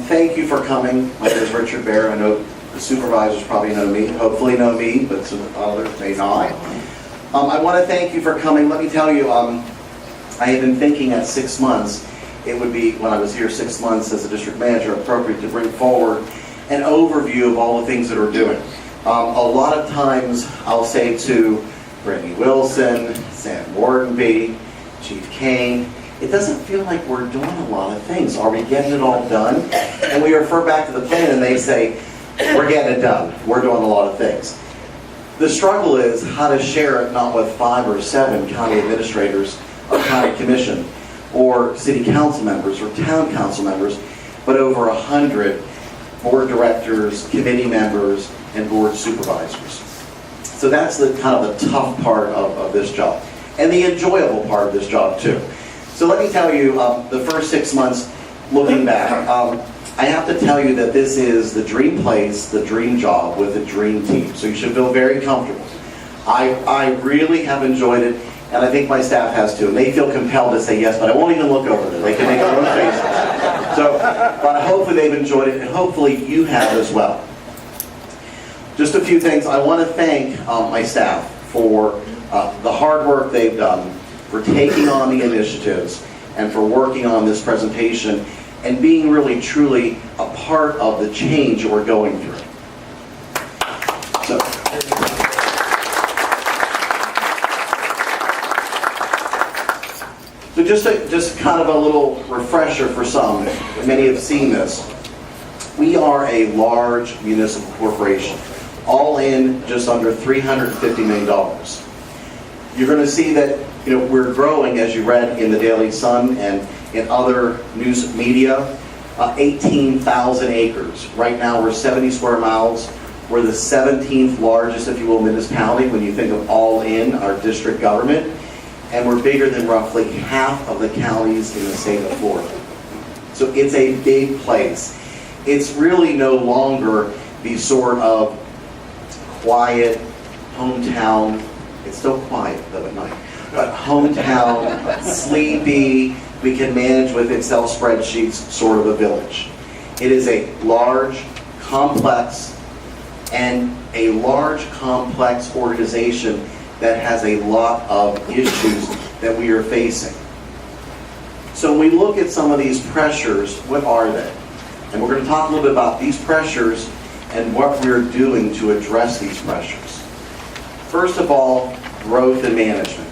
Thank you for coming. My name is Richard Bear. I know the supervisors probably know me, hopefully know me, but some others may not. I want to thank you for coming. Let me tell you, I had been thinking at 6 months, it would be, when I was here 6 months as a district manager, appropriate to bring forward an overview of all the things that we're doing. A lot of times I'll say to Brittany Wilson, Sam Wardenby, Chief Kane, it doesn't feel like we're doing a lot of things. Are we getting it all done? And we refer back to the plan and they say, we're getting it done. We're doing a lot of things. The struggle is how to share it not with 5 or 7 county administrators or county commission or city council members or town council members, but over 100 board directors, committee members, and board supervisors. So that's the kind of the tough part of this job, and the enjoyable part of this job too. So let me tell you, the first 6 months, looking back, I have to tell you that this is the dream place, the dream job with a dream team. So you should feel very comfortable. I really have enjoyed it, and I think my staff has too. And they feel compelled to say yes, but I won't even look over there. They can make their own faces. So, but hopefully they've enjoyed it, and hopefully you have as well. Just a few things. I want to thank my staff for the hard work they've done, for taking on the initiatives, and for working on this presentation, and being really, truly a part of the change we're going through. So just kind of a little refresher for some, many have seen this. We are a large municipal corporation, all in just under $350 million. You're going to see that we're growing, as you read in the Daily Sun and in other news media, 18,000 acres. Right now we're 70 square miles. We're the 17th largest, if you will, municipality when you think of all in our district government. And we're bigger than roughly half of the counties in the state of Florida. So it's a big place. It's really no longer the sort of quiet hometown, it's still quiet though at night, but hometown, sleepy, we can manage with Excel spreadsheets sort of a village. It is a large, complex organization that has a lot of issues that we are facing. So when we look at some of these pressures, what are they? And we're going to talk a little bit about these pressures and what we're doing to address these pressures. First of all, growth and management.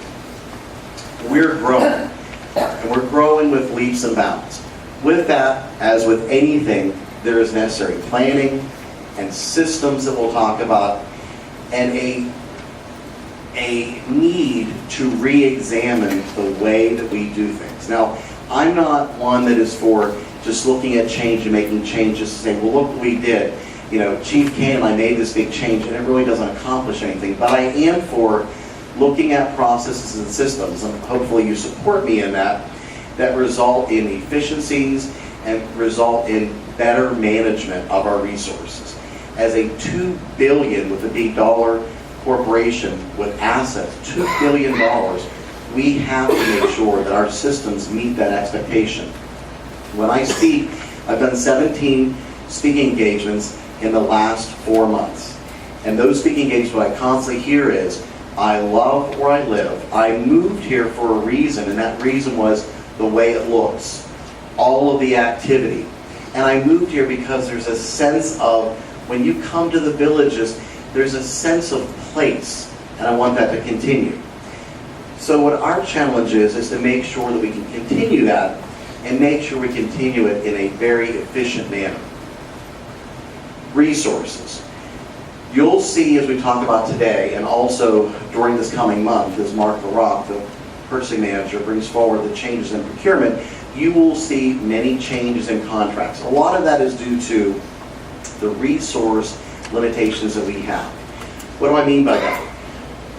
We're growing, and we're growing with leaps and bounds. With that, as with anything, there is necessary planning and systems that we'll talk about, and a need to re-examine the way that we do things. Now, I'm not one that is for just looking at change and making changes to say, well, look what we did. Chief Kane and I made this big change, and it really doesn't accomplish anything. But I am for looking at processes and systems, and hopefully you support me in that result in efficiencies and result in better management of our resources. As a $2 billion with a big dollar corporation with assets, $2 billion, we have to make sure that our systems meet that expectation. When I speak, I've done 17 speaking engagements in the last 4 months. And those speaking engagements, what I constantly hear is, I love where I live. I moved here for a reason, and that reason was the way it looks, all of the activity. And I moved here because there's a sense of, when you come to the villages, there's a sense of place, and I want that to continue. So what our challenge is to make sure that we can continue that and make sure we continue it in a very efficient manner. Resources. You'll see as we talk about today, and also during this coming month, as Mark LaRock, the purchasing manager, brings forward the changes in procurement, you will see many changes in contracts. A lot of that is due to the resource limitations that we have. What do I mean by that?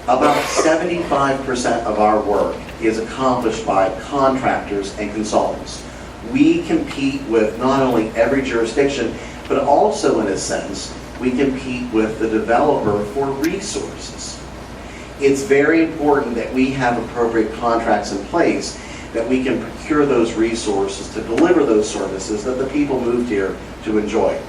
About 75% of our work is accomplished by contractors and consultants. We compete with not only every jurisdiction, but also in a sense, we compete with the developer for resources. It's very important that we have appropriate contracts in place that we can procure those resources to deliver those services that the people moved here to enjoy.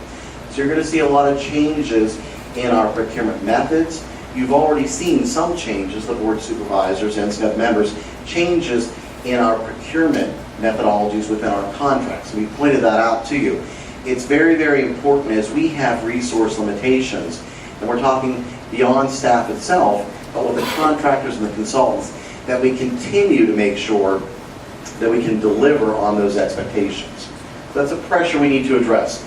So you're going to see a lot of changes in our procurement methods. You've already seen some changes, the board of supervisors and SNF members, changes in our procurement methodologies within our contracts. We pointed that out to you. It's very, very important as we have resource limitations, and we're talking beyond staff itself, but with the contractors and the consultants, that we continue to make sure that we can deliver on those expectations. That's a pressure we need to address.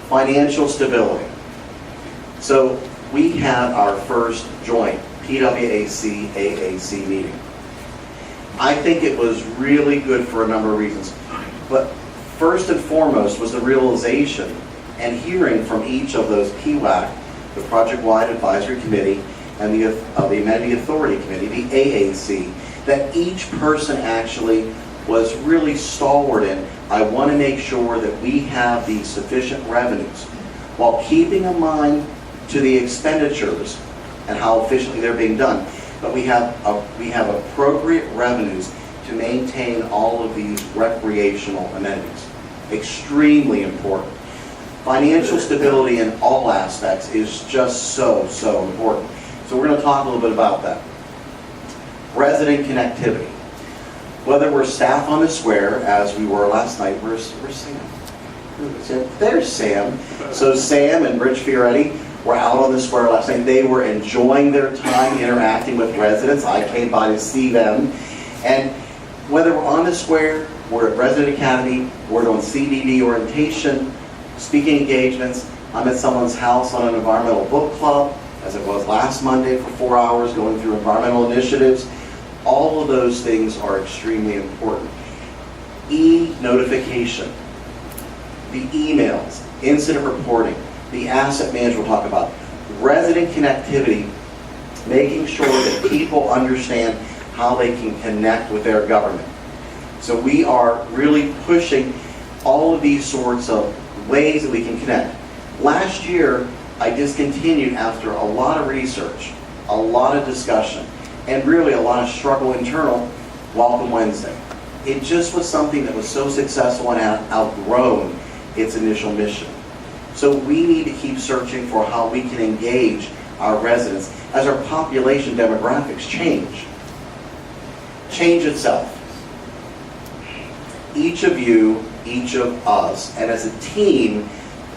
Financial stability. So we had our first joint PWAC-AAC meeting. I think it was really good for a number of reasons. But first and foremost was the realization and hearing from each of those PWAC, the Project-Wide Advisory Committee, and the Amenity Authority Committee, the AAC, that each person actually was really stalwart in, I want to make sure that we have the sufficient revenues while keeping in mind to the expenditures and how efficiently they're being done. But we have appropriate revenues to maintain all of these recreational amenities. Extremely important. Financial stability in all aspects is just so important. So we're going to talk a little bit about that. Resident connectivity. Whether we're staff on the square, as we were last night, where's Sam? There's Sam. So Sam and Rich Fioretti were out on the square last night. They were enjoying their time interacting with residents. I came by to see them. And whether we're on the square, we're at Resident Academy, we're doing CDD orientation, speaking engagements, I'm at someone's house on an environmental book club, as it was last Monday for 4 hours going through environmental initiatives. All of those things are extremely important. E-notification, the emails, incident reporting, the asset management we'll talk about, resident connectivity, making sure that people understand how they can connect with their government. So we are really pushing all of these sorts of ways that we can connect. Last year, I discontinued after a lot of research, a lot of discussion, and really a lot of struggle internal, Welcome Wednesday. It just was something that was so successful and outgrown its initial mission. So we need to keep searching for how we can engage our residents as our population demographics change. Change itself. Each of you, each of us, and as a team,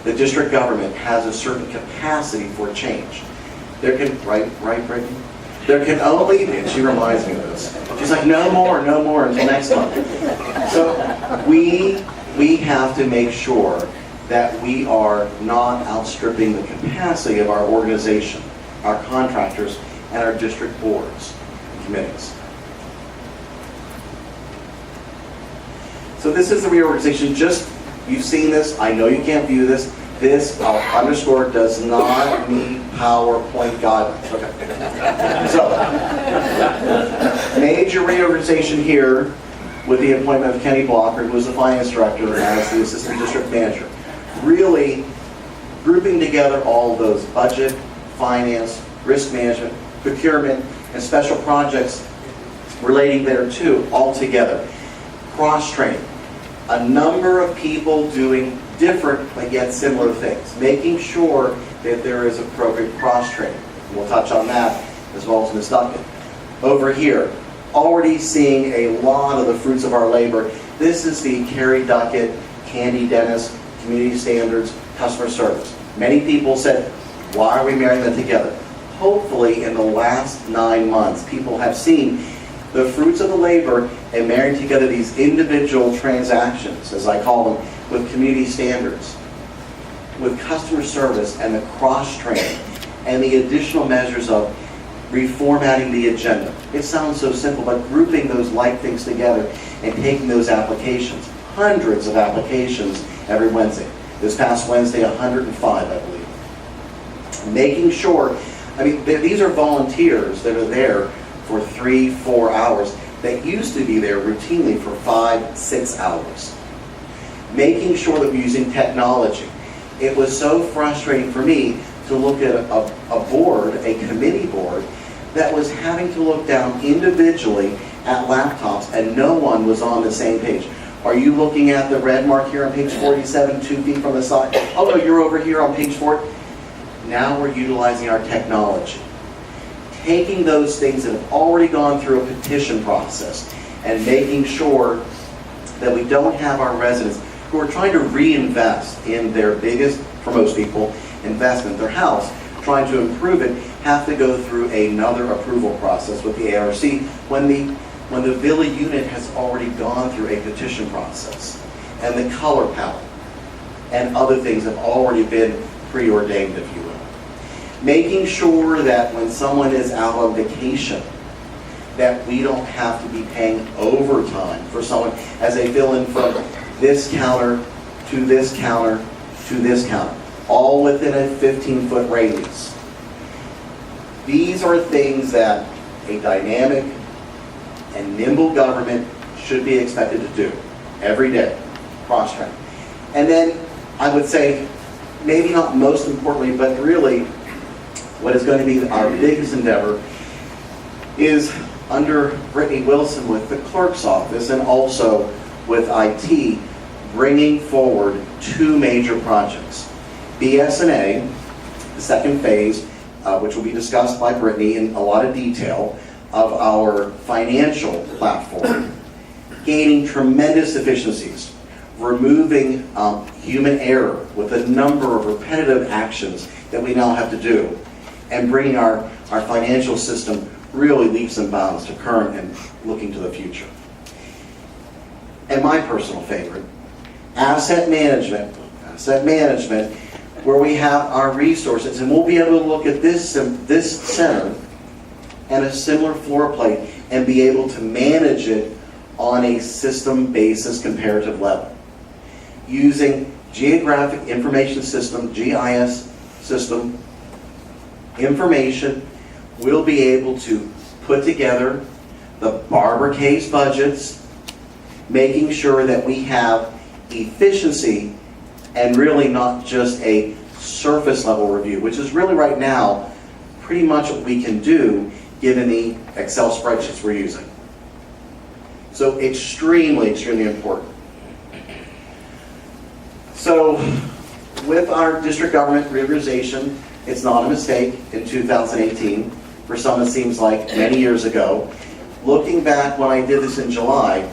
the district government has a certain capacity for change. There can, right, Brittany? There can only, and she reminds me of this, she's like, no more until next month. So we have to make sure that we are not outstripping the capacity of our organization, our contractors, and our district boards and committees. So this is the reorganization. Just, you've seen this, I know you can't view this. This, I'll underscore, does not meet PowerPoint guidelines. Okay. So, major reorganization here with the appointment of Kenny Blocker, who was the finance director, as the assistant district manager. Really grouping together all those budget, finance, risk management, procurement, and special projects relating thereto all together. Cross-training. A number of people doing different but yet similar things. Making sure that there is appropriate cross-training. We'll touch on that as well as Ms. Duncan. Over here, already seeing a lot of the fruits of our labor. This is the Carrie Duckett, Candy Dennis, Community Standards, Customer Service. Many people said, why are we marrying them together? Hopefully in the last 9 months, people have seen the fruits of the labor and marrying together these individual transactions, as I call them, with community standards, with customer service and the cross-training, and the additional measures of reformatting the agenda. It sounds so simple, but grouping those like things together and taking those applications, hundreds of applications every Wednesday. This past Wednesday, 105, I believe. Making sure, I mean, these are volunteers that are there for 3-4 hours that used to be there routinely for 5-6 hours. Making sure that we're using technology. It was so frustrating for me to look at a board, a committee board, that was having to look down individually at laptops, and no one was on the same page. Are you looking at the red mark here on page 47, 2 feet from the side? Oh no, you're over here on page 4. Now we're utilizing our technology. Taking those things that have already gone through a petition process and making sure that we don't have our residents who are trying to reinvest in their biggest, for most people, investment, their house, trying to improve it, have to go through another approval process with the ARC when the villa unit has already gone through a petition process, and the color palette and other things have already been preordained, if you will. Making sure that when someone is out on vacation, that we don't have to be paying overtime for someone as they fill in from this counter to this counter to this counter, all within a 15-foot radius. These are things that a dynamic and nimble government should be expected to do every day, cross-track. And then I would say, maybe not most importantly, but really what is going to be our biggest endeavor is under Brittany Wilson with the clerk's office and also with IT, bringing forward 2 major projects. BS&A, the second phase, which will be discussed by Brittany in a lot of detail, of our financial platform, gaining tremendous efficiencies, removing human error with a number of repetitive actions that we now have to do, and bringing our financial system really leaps and bounds to current and looking to the future. And my personal favorite, asset management, where we have our resources, and we'll be able to look at this center and a similar floor plate and be able to manage it on a system basis comparative level. Using Geographic Information System, GIS system information, we'll be able to put together the Barber case budgets, making sure that we have efficiency and really not just a surface level review, which is really right now pretty much what we can do given the Excel spreadsheets we're using. So extremely, extremely important. So with our district government reorganization, it's not a mistake in 2018. For some, it seems like many years ago. Looking back when I did this in July,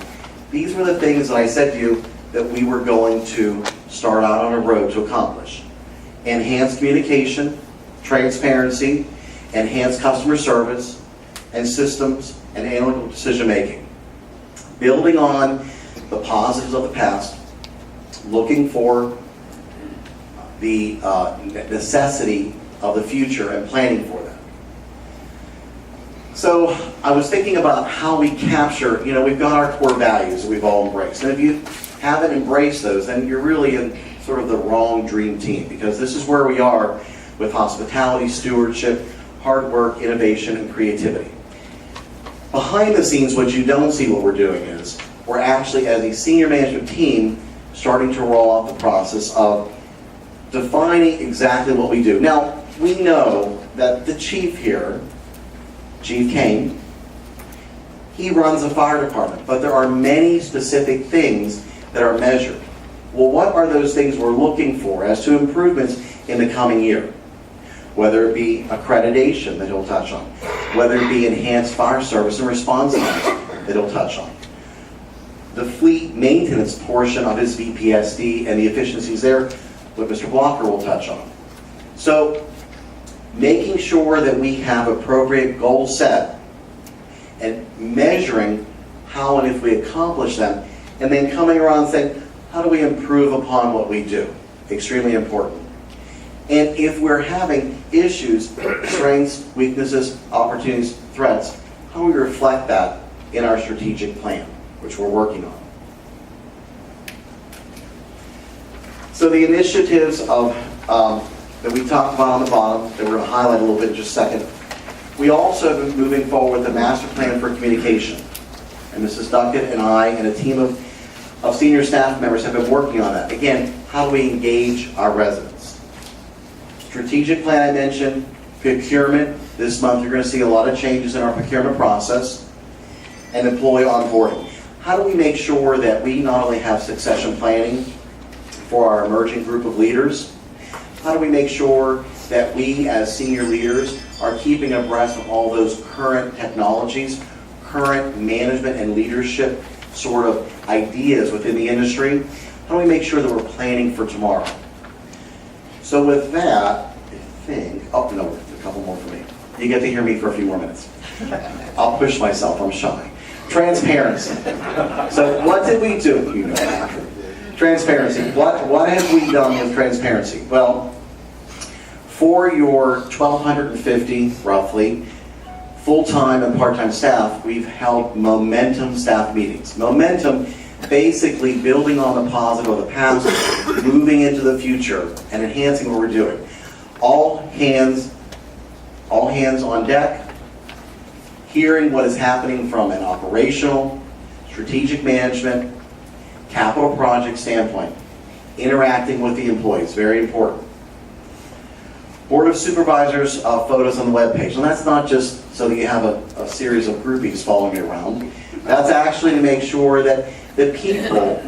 these were the things that I said to you that we were going to start out on a road to accomplish. Enhanced communication, transparency, enhanced customer service, and systems and analytical decision making. Building on the positives of the past, looking for the necessity of the future and planning for that. So I was thinking about how we capture, we've got our core values that we've all embraced. And if you haven't embraced those, then you're really in sort of the wrong dream team, because this is where we are with hospitality, stewardship, hard work, innovation, and creativity. Behind the scenes, what you don't see what we're doing is, we're actually, as a senior management team, starting to roll out the process of defining exactly what we do. Now, we know that the chief here, Chief Kane, he runs a fire department, but there are many specific things that are measured. Well, what are those things we're looking for as to improvements in the coming year? Whether it be accreditation that he'll touch on, whether it be enhanced fire service and response times that he'll touch on, the fleet maintenance portion of his VPSD and the efficiencies there, what Mr. Blocker will touch on. So, making sure that we have appropriate goals set and measuring how and if we accomplish them, and then coming around and saying, how do we improve upon what we do? Extremely important. And if we're having issues, strengths, weaknesses, opportunities, threats, how do we reflect that in our strategic plan, which we're working on? So the initiatives of that we talked about on the bottom, that we're going to highlight a little bit in just a second. We also have been moving forward with the master plan for communication. And Mrs. Duckett and I and a team of senior staff members have been working on that. Again, how do we engage our residents? Strategic plan I mentioned, procurement. This month you're going to see a lot of changes in our procurement process. and employee onboarding. How do we make sure that we not only have succession planning for our emerging group of leaders, how do we make sure that we as senior leaders are keeping abreast of all those current technologies, current management and leadership sort of ideas within the industry? How do we make sure that we're planning for tomorrow? So with that, I think, oh no, a couple more for me. You get to hear me for a few more minutes. I'll push myself, I'm shy. Transparency. So what did we do? You know that. Transparency. What have we done with transparency? Well, for your 1,250, roughly, full-time and part-time staff, we've held momentum staff meetings. Momentum, basically building on the positive of the past, moving into the future, and enhancing what we're doing. All hands on deck, hearing what is happening from an operational, strategic management, capital project standpoint, interacting with the employees, very important. Board of Supervisors photos on the webpage, and that's not just so that you have a series of groupies following you around. That's actually to make sure that the people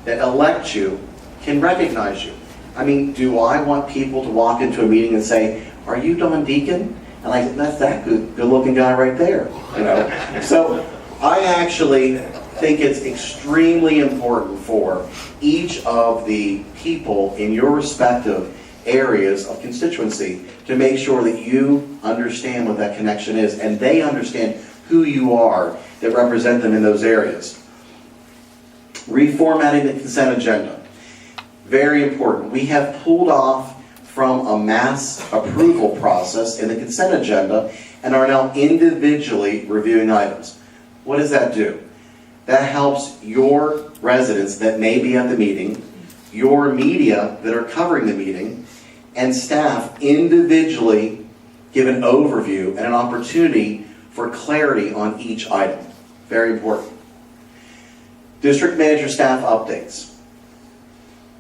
that elect you can recognize you. I mean, do I want people to walk into a meeting and say, "Are you Don Deacon?" And I said, "That's that good-looking guy right there." You know. So I actually think it's extremely important for each of the people in your respective areas of constituency to make sure that you understand what that connection is and they understand who you are that represent them in those areas. Reformatting the consent agenda. Very important. We have pulled off from a mass approval process in the consent agenda and are now individually reviewing items. What does that do? That helps your residents that may be at the meeting, your media that are covering the meeting, and staff individually give an overview and an opportunity for clarity on each item. Very important. District manager staff updates.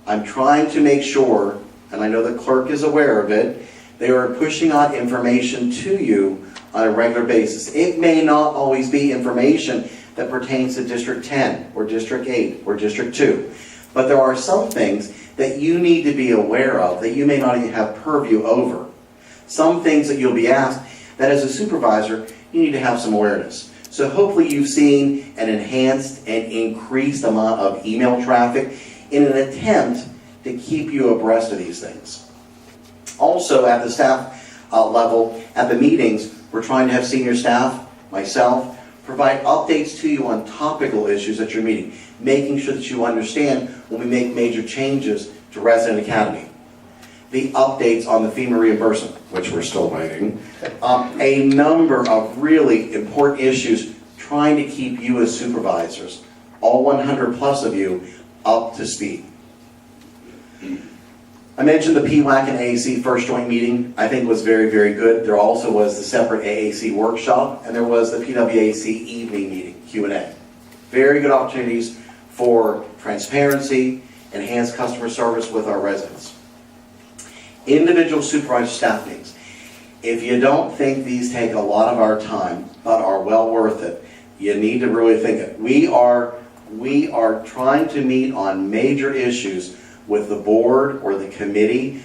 I'm trying to make sure, and I know the clerk is aware of it, they are pushing out information to you on a regular basis. It may not always be information that pertains to District 10 or District 8 or District 2. But there are some things that you need to be aware of that you may not even have purview over. Some things that you'll be asked that as a supervisor, you need to have some awareness. So hopefully you've seen an enhanced and increased amount of email traffic in an attempt to keep you abreast of these things. Also at the staff level, at the meetings, we're trying to have senior staff, myself, provide updates to you on topical issues at your meeting, making sure that you understand when we make major changes to Resident Academy. The updates on the FEMA reimbursement, which we're still waiting. A number of really important issues trying to keep you as supervisors, all 100 plus of you, up to speed. I mentioned the PWAC and AAC first joint meeting. I think was very, very good. There also was the separate AAC workshop, and there was the PWAC evening meeting, Q&A. Very good opportunities for transparency, enhanced customer service with our residents. Individual supervisor staff meetings. If you don't think these take a lot of our time, but are well worth it, you need to really think it. We are trying to meet on major issues with the board or the committee.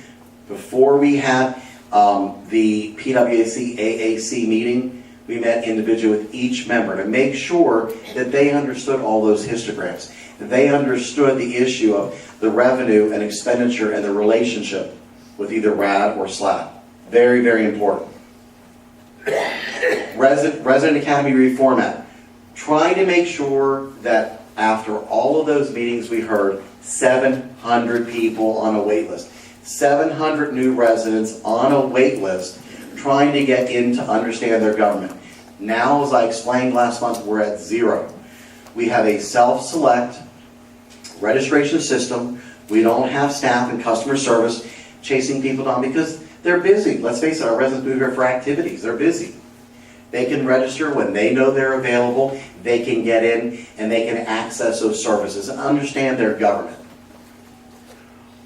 Before we had the PWAC AAC meeting, we met individually with each member to make sure that they understood all those histograms, that they understood the issue of the revenue and expenditure and the relationship with either RAD or SLAD. Very, very important. Resident Academy reformat. Trying to make sure that after all of those meetings we heard, 700 people on a wait list. 700 new residents on a wait list trying to get in to understand their government. Now, as I explained last month, we're at 0. We have a self-select registration system. We don't have staff and customer service chasing people down because they're busy. Let's face it, our residents move here for activities. They're busy. They can register when they know they're available. They can get in and they can access those services and understand their government.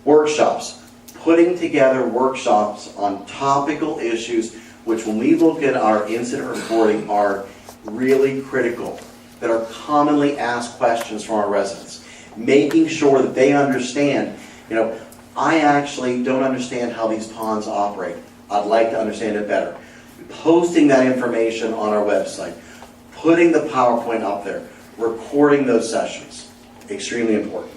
Workshops. Putting together workshops on topical issues, which when we look at our incident reporting are really critical. that are commonly asked questions from our residents. Making sure that they understand, I actually don't understand how these ponds operate. I'd like to understand it better. Posting that information on our website, putting the PowerPoint up there, recording those sessions, extremely important.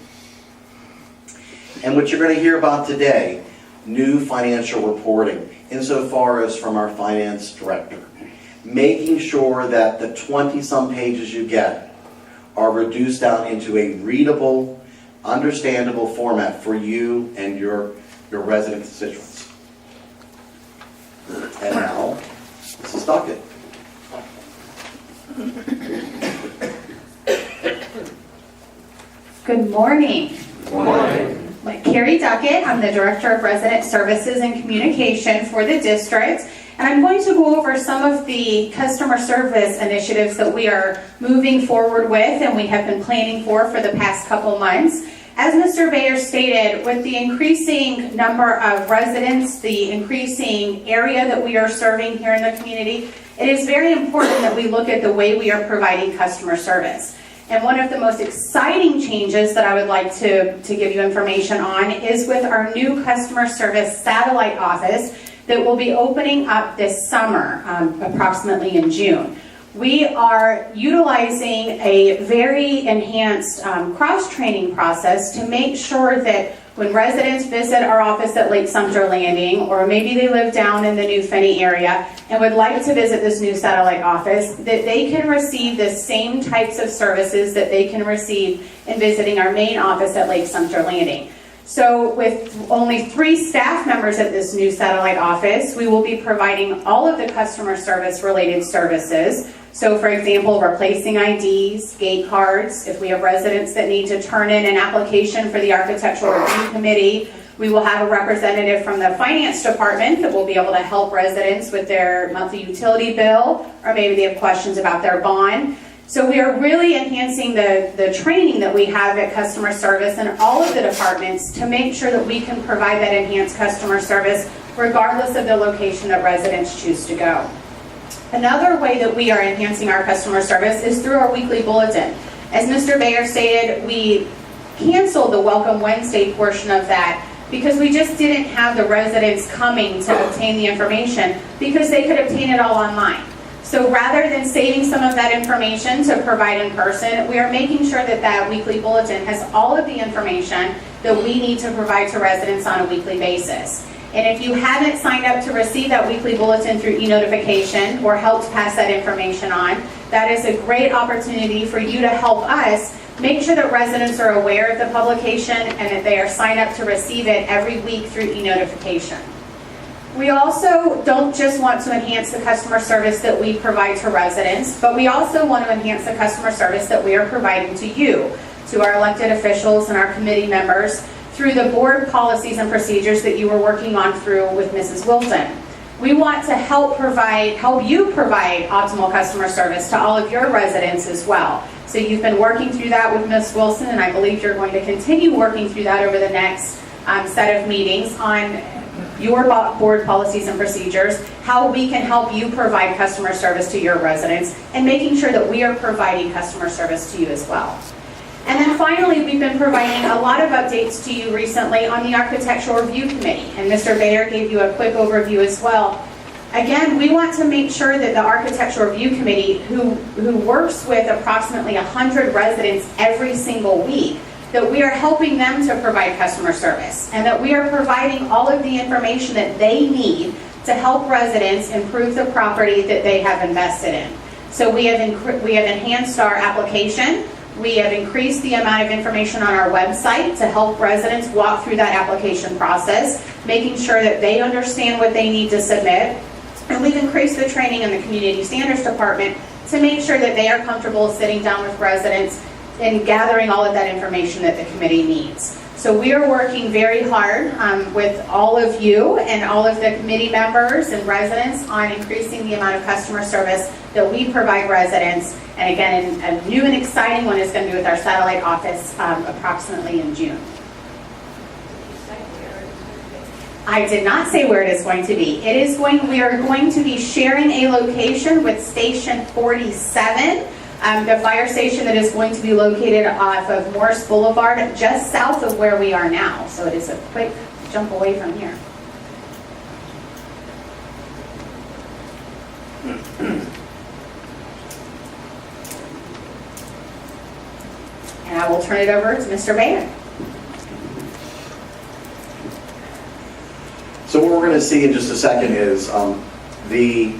And what you're going to hear about today, new financial reporting, insofar as from our finance director. Making sure that the 20-some pages you get are reduced down into a readable, understandable format for you and your resident constituents. And now, Mrs. Duckett. Good morning. Good morning. I'm Carrie Duckett. I'm the Director of Resident Services and Communication for the district. And I'm going to go over some of the customer service initiatives that we are moving forward with and we have been planning for the past couple months. As Mr. Bayer stated, with the increasing number of residents, the increasing area that we are serving here in the community, it is very important that we look at the way we are providing customer service. And one of the most exciting changes that I would like to give you information on is with our new customer service satellite office that will be opening up this summer, approximately in June. We are utilizing a very enhanced cross-training process to make sure that when residents visit our office at Lake Sumter Landing, or maybe they live down in the New Finney area and would like to visit this new satellite office, that they can receive the same types of services that they can receive in visiting our main office at Lake Sumter Landing. So with only 3 staff members at this new satellite office, we will be providing all of the customer service related services. So for example, replacing IDs, gate cards. If we have residents that need to turn in an application for the Architectural Review Committee, we will have a representative from the finance department that will be able to help residents with their monthly utility bill, or maybe they have questions about their bond. So we are really enhancing the training that we have at customer service in all of the departments to make sure that we can provide that enhanced customer service regardless of the location that residents choose to go. Another way that we are enhancing our customer service is through our weekly bulletin. As Mr. Bayer stated, we canceled the Welcome Wednesday portion of that because we just didn't have the residents coming to obtain the information because they could obtain it all online. So rather than saving some of that information to provide in person, we are making sure that that weekly bulletin has all of the information that we need to provide to residents on a weekly basis. And if you haven't signed up to receive that weekly bulletin through e-notification or helped pass that information on, that is a great opportunity for you to help us make sure that residents are aware of the publication and that they are signed up to receive it every week through e-notification. We also don't just want to enhance the customer service that we provide to residents, but we also want to enhance the customer service that we are providing to you, to our elected officials and our committee members, through the board policies and procedures that you were working on through with Mrs. Wilson. We want to help you provide optimal customer service to all of your residents as well. So you've been working through that with Ms. Wilson, and I believe you're going to continue working through that over the next set of meetings on your board policies and procedures, how we can help you provide customer service to your residents, and making sure that we are providing customer service to you as well. And then finally, we've been providing a lot of updates to you recently on the Architectural Review Committee, and Mr. Bayer gave you a quick overview as well. Again, we want to make sure that the Architectural Review Committee, who works with approximately 100 residents every single week, that we are helping them to provide customer service, and that we are providing all of the information that they need to help residents improve the property that they have invested in. So we have enhanced our application. We have increased the amount of information on our website to help residents walk through that application process, making sure that they understand what they need to submit. And we've increased the training in the Community Standards Department to make sure that they are comfortable sitting down with residents and gathering all of that information that the committee needs. So we are working very hard with all of you and all of the committee members and residents on increasing the amount of customer service that we provide residents. And again, a new and exciting one is going to be with our satellite office approximately in June. I did not say where it is going to be. We are going to be sharing a location with Station 47. The fire station that is going to be located off of Morris Boulevard, just south of where we are now. So it is a quick jump away from here. And I will turn it over to Mr. Bayer. So what we're going to see in just a second is the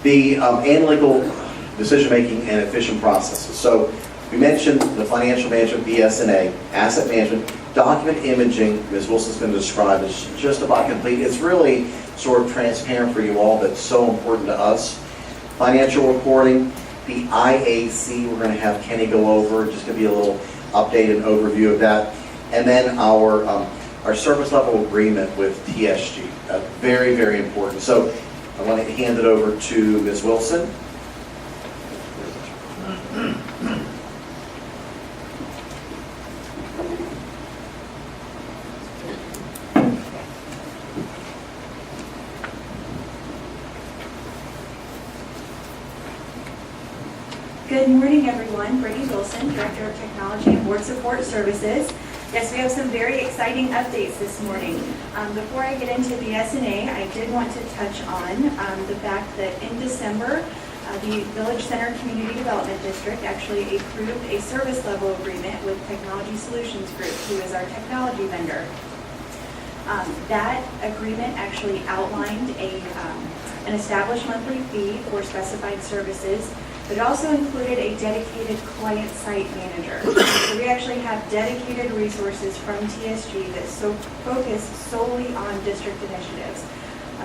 analytical decision-making and efficient processes. So we mentioned the financial management, BS&A, asset management, document imaging, Ms. Wilson's going to describe, is just about complete. It's really sort of transparent for you all, but it's so important to us. Financial reporting, the IAC, we're going to have Kenny go over, just going to be a little update and overview of that. And then our service level agreement with TSG, very, very important. So I want to hand it over to Ms. Wilson. Good morning, everyone. Brittany Wilson, Director of Technology and Board Support Services. Yes, we have some very exciting updates this morning. Before I get into BS&A, I did want to touch on the fact that in December, the Village Center Community Development District actually approved a service level agreement with Technology Solutions Group, who is our technology vendor. That agreement actually outlined an established monthly fee for specified services, but it also included a dedicated client site manager. So we actually have dedicated resources from TSG that focus solely on district initiatives.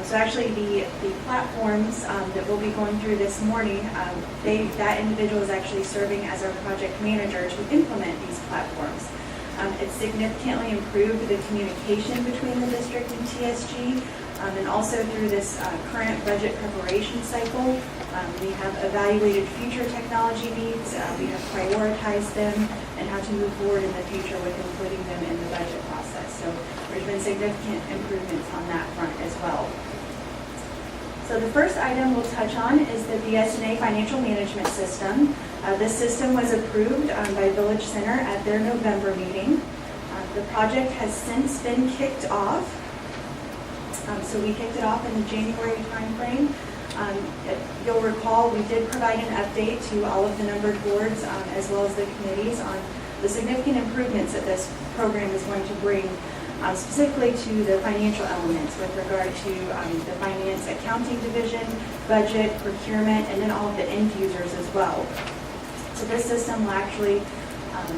So actually the platforms that we'll be going through this morning, that individual is actually serving as our project manager to implement these platforms. It significantly improved the communication between the district and TSG, and also through this current budget preparation cycle, we have evaluated future technology needs, we have prioritized them, and how to move forward in the future with including them in the budget process. So there's been significant improvements on that front as well. So the first item we'll touch on is the BS&A Financial Management System. This system was approved by Village Center at their November meeting. The project has since been kicked off. So we kicked it off in the January timeframe. If you'll recall, we did provide an update to all of the numbered boards as well as the committees on the significant improvements that this program is going to bring, specifically to the financial elements with regard to the finance accounting division, budget, procurement, and then all of the end users as well. So this system will actually,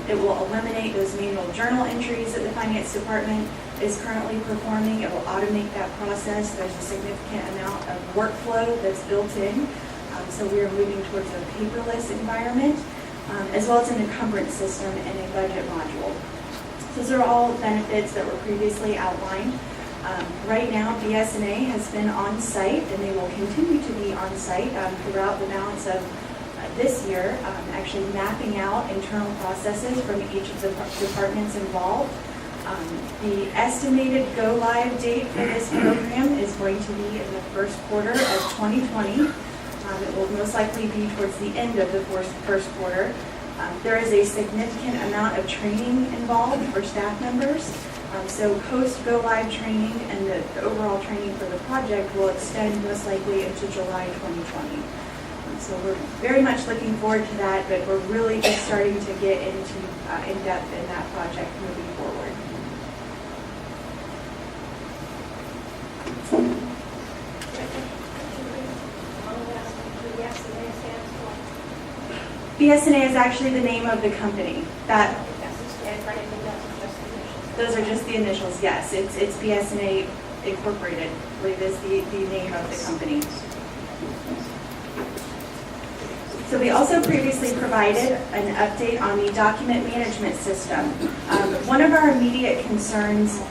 it will eliminate those manual journal entries that the finance department is currently performing. It will automate that process. There's a significant amount of workflow that's built in. So we are moving towards a paperless environment, as well as an encumbrance system and a budget module. So those are all benefits that were previously outlined. Right now, BS&A has been on site, and they will continue to be on site throughout the balance of this year, actually mapping out internal processes from each of the departments involved. The estimated go-live date for this program is going to be in the first quarter of 2020. It will most likely be towards the end of the first quarter. There is a significant amount of training involved for staff members. So post-go-live training and the overall training for the project will extend most likely into July 2020. So we're very much looking forward to that, but we're really just starting to get into in-depth in that project moving forward. BS&A is actually the name of the company. Those are just the initials, yes. It's BS&A Incorporated, I believe is the name of the company. So we also previously provided an update on the document management system. One of our immediate concerns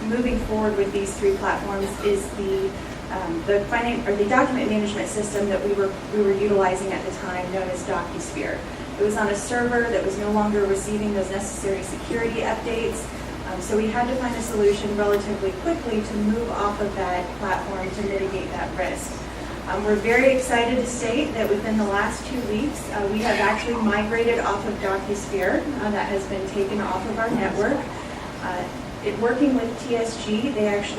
moving forward with these three platforms is the document management system that we were utilizing at the time, known as DocuSphere. It was on a server that was no longer receiving those necessary security updates. So we had to find a solution relatively quickly to move off of that platform to mitigate that risk. We're very excited to state that within the last 2 weeks, we have actually migrated off of DocuSphere. That has been taken off of our network. Working with TSG, they actually